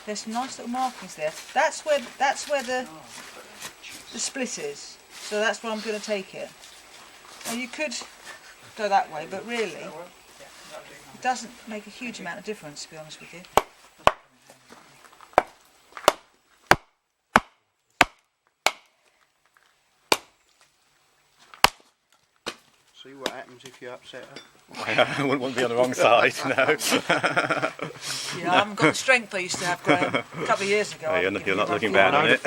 There's some nice little markings there. That's where the split is. So that's where I'm going to take it. Now you could go that way, but really it doesn't make a huge amount of difference, to be honest with you. See what happens if you upset her? I wouldn't want to be on the wrong side, no. Yeah, I haven't got the strength I used to have, Graham, a couple of years ago. Oh, you're not looking bad on it.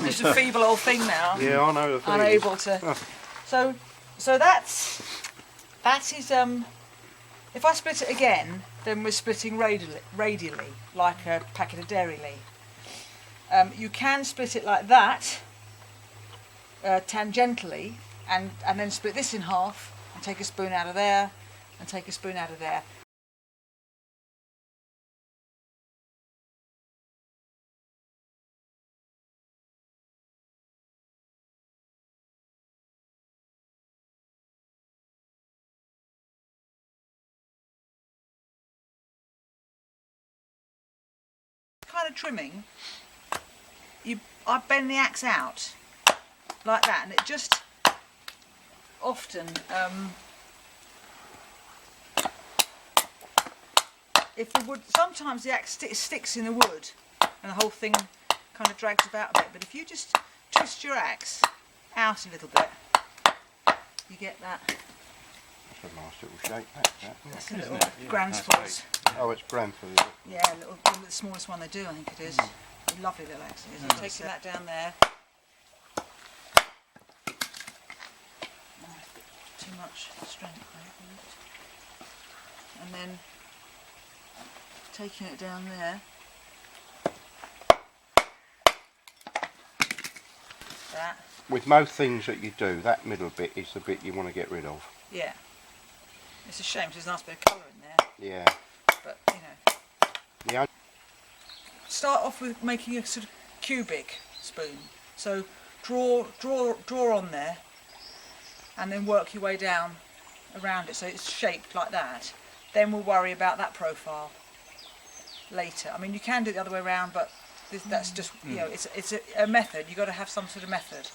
Just a feeble old thing now. Yeah, I know the feeling. Unable to. So that is if I split it again, then we're splitting radially, like a packet of Dairy Lee. You can split it like that, tangentially, and then split this in half, and take a spoon out of there, and take a spoon out of there. Kind of trimming, I bend the axe out like that, and it just often if the wood, sometimes the axe sticks in the wood and the whole thing kind of drags about a bit, but if you just twist your axe out a little bit, you get that. That's a nice little shape, That's a little Granspurs. Oh, it's Branford, is it? Yeah, the smallest one they do, I think it is. A lovely little axe. Taking that down there. Too much strength there. And then taking it down there. That. With most things that you do, that middle bit is the bit you want to get rid of. Yeah. It's a shame, 'cause there's a nice bit of colour in there. Yeah. But, you know. Yeah. Start off with making a sort of cubic spoon. So draw on there, and then work your way down around it so it's shaped like that. Then we'll worry about that profile later. I mean, you can do it the other way around, but that's just, you know, it's a method. You've got to have some sort of method.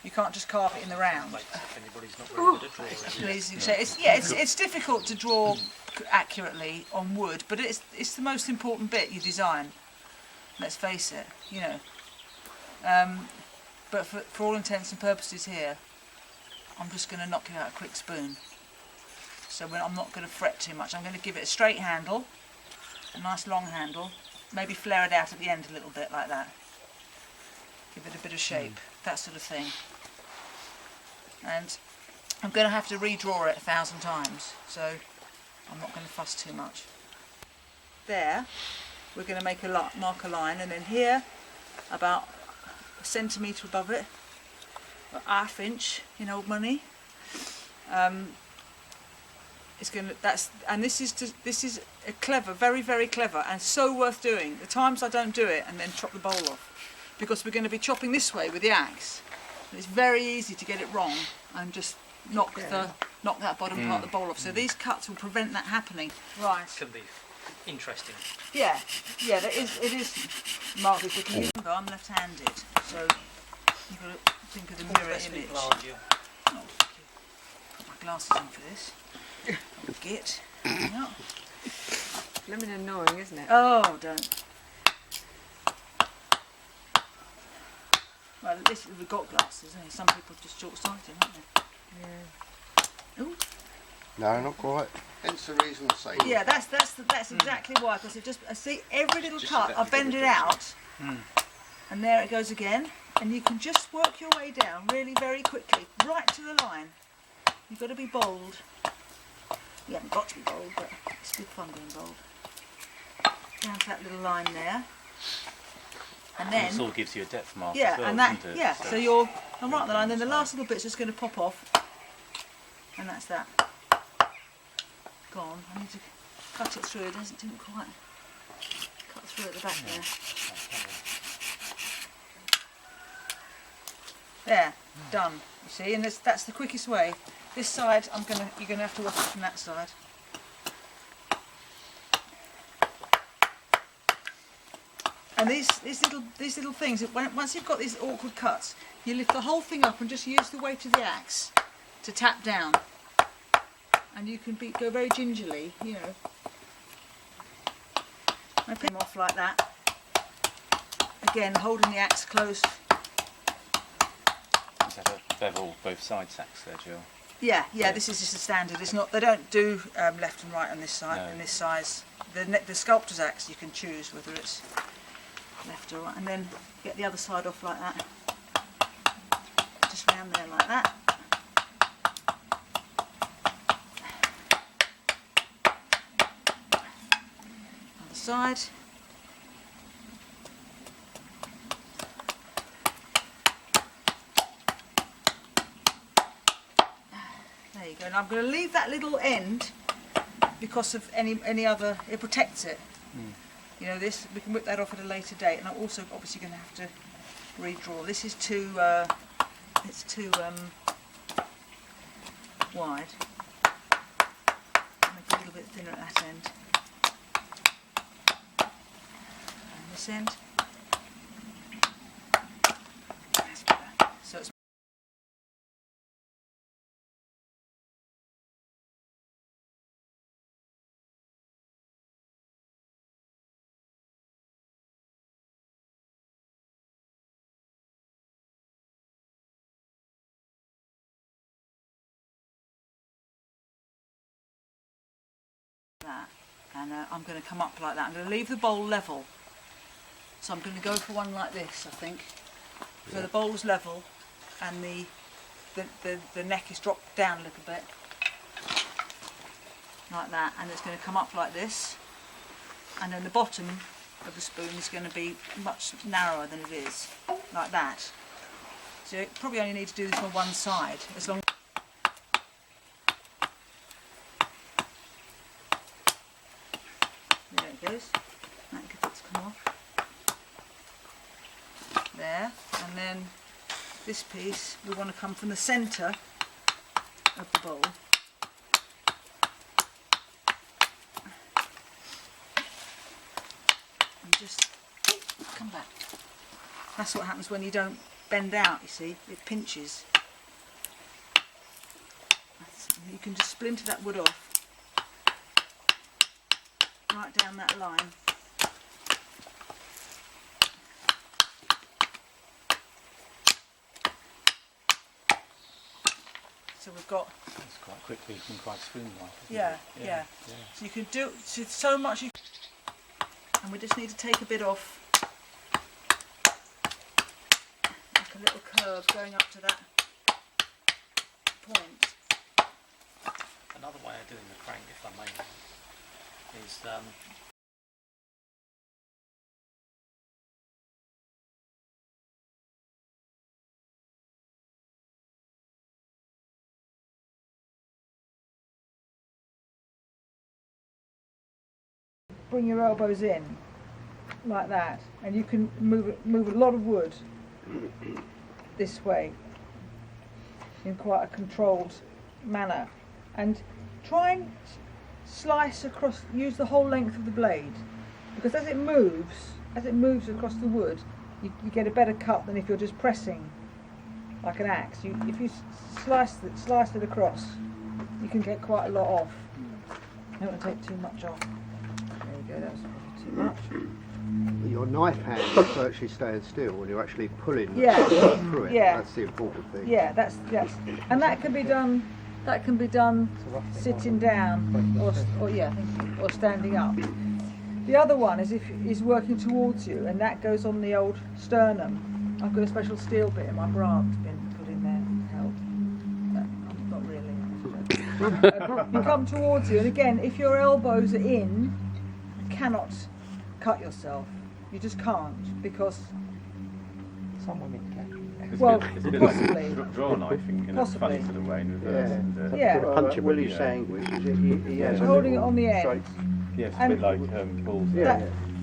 You can't just carve it in the round. If anybody's not very good at drawing. It's difficult to draw accurately on wood, but it's the most important bit you design. Let's face it, you know. But for all intents and purposes here, I'm just going to knock it out a quick spoon. So I'm not going to fret too much. I'm going to give it a straight handle, a nice long handle, maybe flare it out at the end a little bit like that. Give it a bit of shape, that sort of thing. And I'm going to have to redraw it 1,000 times, so I'm not going to fuss too much. There, we're going to make mark a line, and then here, about a centimetre above it, or ½ inch in old money. It's going to, this is a clever, very, very clever, and so worth doing. The times I don't do it and then chop the bowl off, because we're going to be chopping this way with the axe. And it's very easy to get it wrong and just knock that bottom part of the bowl off. So these cuts will prevent that happening. Right. Can be interesting. Yeah, it is marvellous looking. I'm left-handed, so you've got to think of the mirror image. Oh, thank you. Put my glasses on for this. Git. Yeah. Blooming annoying, isn't it? Oh, don't. Well, at least we've got glasses, and some people are just short-sighted, aren't they? Yeah. Ooh. No, not quite. Hence the reason I say. Yeah, that's exactly why. Because I see every little cut, I bend it out, and there it goes again. And you can just work your way down really very quickly, right to the line. You've got to be bold. You haven't got to be bold, but it's good fun being bold. Down to that little line there. And then this all gives you a depth mark. Yeah, as well, and that doesn't it? yeah. So you're right on the line. Then the last little bit's just going to pop off, and that's that. Gone. I need to cut it through. It didn't quite cut through at the back there. There, done. You see, and that's the quickest way. This side, you're gonna have to watch it from that side. And these little things, once you've got these awkward cuts, you lift the whole thing up and just use the weight of the axe to tap down. And you can go very gingerly, you know. I put them off like that. Again, holding the axe close. Is that a bevel both sides axe there, Jill? Yeah, this is just a standard. It's not. They don't do left and right on this side. No. In this size, the sculptor's axe you can choose whether it's left or right, and then get the other side off like that. Just round there like that. Other side. There you go. And I'm going to leave that little end because of any other. It protects it. You know, this we can whip that off at a later date, and I'm also obviously going to have to redraw. This is too it's too wide. Make it a little bit thinner at that end. And this end. That's better. So it's that, and I'm going to come up like that. I'm going to leave the bowl level, so I'm going to go for one like this, I think. So the bowl's level and the neck is dropped down a little bit like that, and it's going to come up like this, and then the bottom of the spoon is going to be much narrower than it is, like that. So you probably only need to do this on one side, as long. There it goes. That gets come off. There, and then this piece we want to come from the centre of the bowl. And just come back. That's what happens when you don't bend out, you see, it pinches. You can just splinter that wood off. Right down that line. So we've got. It's quite quickly and quite spoon-like. Yeah. So you can do so much. And we just need to take a bit off, like a little curve going up to that point. Another way of doing the crank, if I may, is bring your elbows in like that, and you can move a lot of wood this way in quite a controlled manner, and try and slice across, use the whole length of the blade, because as it moves across the wood, you get a better cut than if you're just pressing like an axe. If you slice it across, you can get quite a lot off. I don't want to take too much off. There you go, that's probably too much. Your knife hand is virtually staying still when you're actually pulling through it. Yeah. That's the important thing. Yeah, that's and that can be done. That can be done sitting down or standing up. The other one is working towards you, and that goes on the old sternum. I've got a special steel bit in my bra that's been put in there to help. Not really. You come towards you, and again, if your elbows are in, you cannot cut yourself. You just can't, because Some women can. well, It's a bit possibly. like draw knifing in a Possibly. funny sort of way in reverse. And, Yeah. Punch it Willie's saying he has a Holding it little on the end. yeah, it's a And- bit like balls.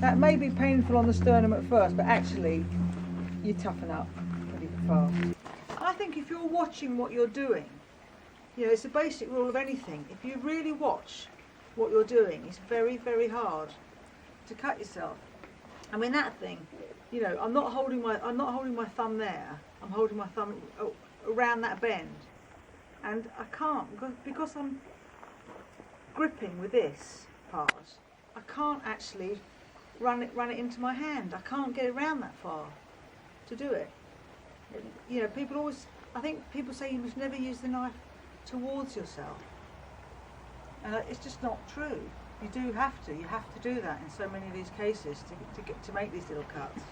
That may be painful on the sternum at first, but actually you toughen up pretty fast. I think if you're watching what you're doing, you know, it's a basic rule of anything. If you really watch what you're doing, it's very, very hard to cut yourself. I mean that thing, you know, I'm not holding my thumb there. I'm holding my thumb around that bend, and I can't because I'm gripping with this part. I can't actually run it into my hand. I can't get around that far to do it. You know, I think people say you must never use the knife towards yourself, and it's just not true. You have to do that in so many of these cases to make these little cuts.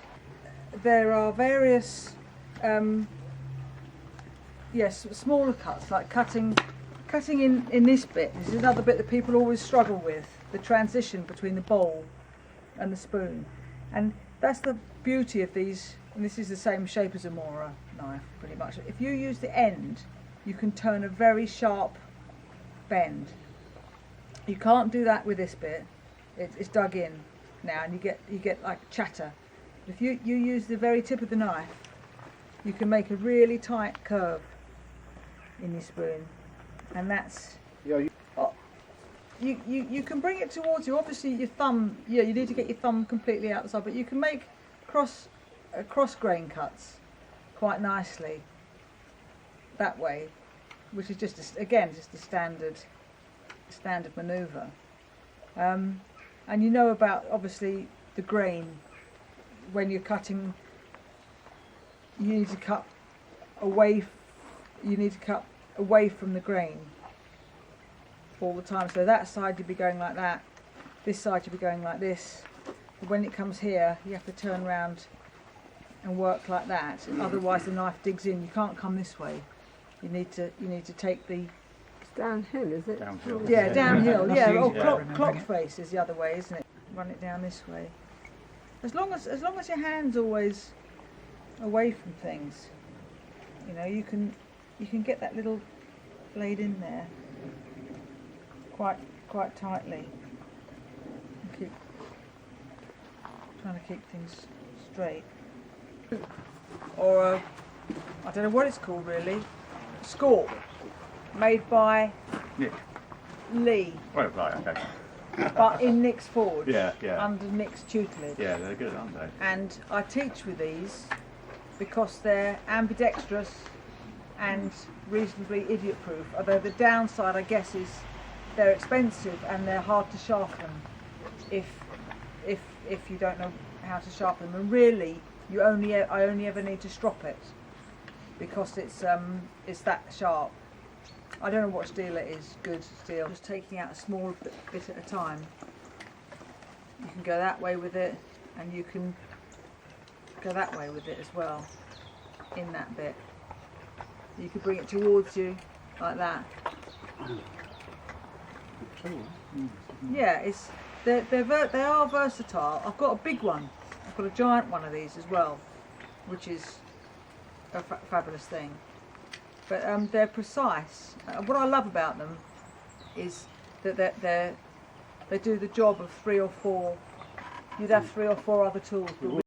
There are various, smaller cuts, like cutting in this bit. This is another bit that people always struggle with, the transition between the bowl and the spoon. And that's the beauty of these, and this is the same shape as a Mora knife, pretty much. If you use the end, you can turn a very sharp bend. You can't do that with this bit. It's dug in now, and you get like chatter. If you use the very tip of the knife, you can make a really tight curve in your spoon, and that's. Yeah. You can bring it towards you. Obviously, your thumb. Yeah, you need to get your thumb completely out the side, but you can make cross grain cuts quite nicely that way, which is just a standard manoeuvre. And you know about obviously the grain. When you're cutting, you need to cut away from the grain all the time. So that side you'd be going like that, this side you'd be going like this. But when it comes here, you have to turn around and work like that. Otherwise the knife digs in. You can't come this way. You need to take the. It's downhill, is it? Downhill. Yeah, downhill. Yeah, or Yeah. clock face is the other way, isn't it? Run it down this way. As long as your hand's always away from things, you know, you can get that little blade in there quite tightly. And trying to keep things straight. Or I don't know what it's called really. Scorp, made by Nick. Lee, Well, right, okay. but in Nick's forge, Yeah. under Nick's tutelage. Yeah, they're good, aren't they? And I teach with these because they're ambidextrous and reasonably idiot-proof. Although the downside, I guess, is they're expensive and they're hard to sharpen if you don't know how to sharpen them. And really, I only ever need to strop it because it's that sharp. I don't know what steel it is, good steel. Just taking out a small bit at a time. You can go that way with it, and you can go that way with it as well, in that bit. You could bring it towards you, like that. Yeah, they are versatile. I've got a big one. I've got a giant one of these as well, which is a fabulous thing. But they're precise. What I love about them is that they do the job of 3 or 4. You'd have 3 or 4 other tools, but